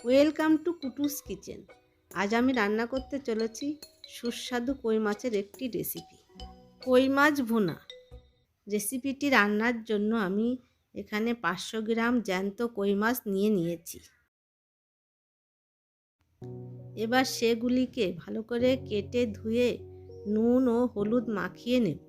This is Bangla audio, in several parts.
Welcome to Kutus kitchen. আজ আমি রান্না করতে চলেছি সুস্বাদু কই মাছের একটি রেসিপি, কই মাছ ভুনা। রেসিপিটি রান্নার জন্য আমি এখানে 500 গ্রাম জ্যান্ত কই মাছ নিয়েছি। এবার সেগুলিকে ভালো করে কেটে ধুয়ে নুন ও হলুদ মাখিয়ে নেব।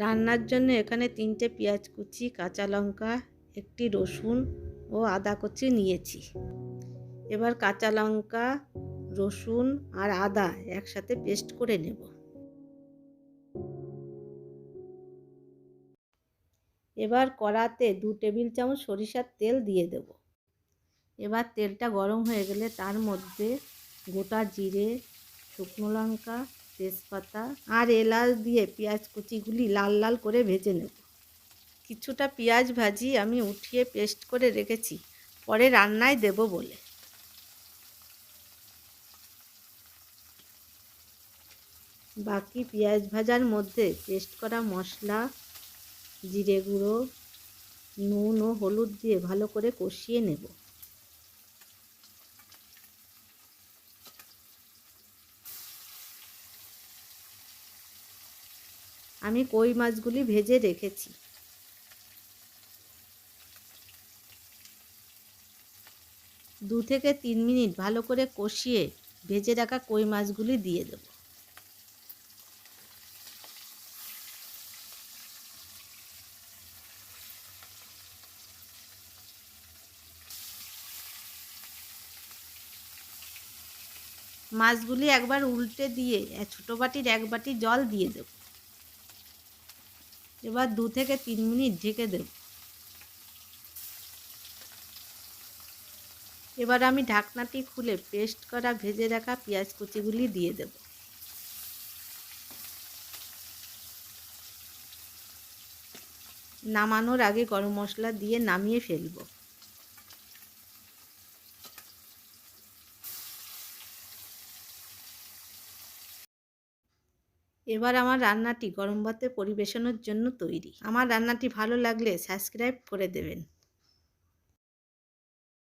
রান্নার জন্য এখানে 3টে পেঁয়াজ কুচি, কাঁচা লঙ্কা, একটি রসুন ও আদা কুচি নিয়েছি। এবার কাঁচা লঙ্কা, রসুন আর আদা একসাথে পেস্ট করে নেব। এবার কড়াতে 2 টেবিল চামচ সরিষার তেল দিয়ে দেব। এবার তেলটা গরম হয়ে গেলে তার মধ্যে গোটা জিরে, শুকনো লঙ্কা, তেজপাতা আর এলাচ দিয়ে পেঁয়াজ কুচিগুলি লাল লাল করে ভেজে নেব। কিছুটা পেঁয়াজ ভাজি আমি উঠিয়ে পেস্ট করে রেখেছি, পরে রান্নায় দেব বলে। বাকি পেঁয়াজ ভাজার মধ্যে পেস্ট করা মশলা, জিরে গুঁড়ো, নুন ও হলুদ দিয়ে ভালো করে কষিয়ে নেব। আমি কই মাছগুলি ভেজে রেখেছি। 2 থেকে 3 মিনিট ভালো করে কষিয়ে ভেজে রাখা কই মাছগুলি দিয়ে দেব। মাছগুলি একবার উল্টে দিয়ে ছোটো বাটির 1 বাটি জল দিয়ে দেব। এবার 2 থেকে 3 মিনিট ঢেকে দেব। এবার আমি ঢাকনাটি খুলে পেস্ট করা ভেজে রাখা পেঁয়াজ কুচিগুলি দিয়ে দেব। নামানোর আগে গরম মশলা দিয়ে নামিয়ে ফেলব। এবার আমার রান্নাটি গরম ভাতে পরিবেশনের জন্য তৈরি। আমার রান্নাটি ভালো লাগলে সাবস্ক্রাইব করে দেবেন।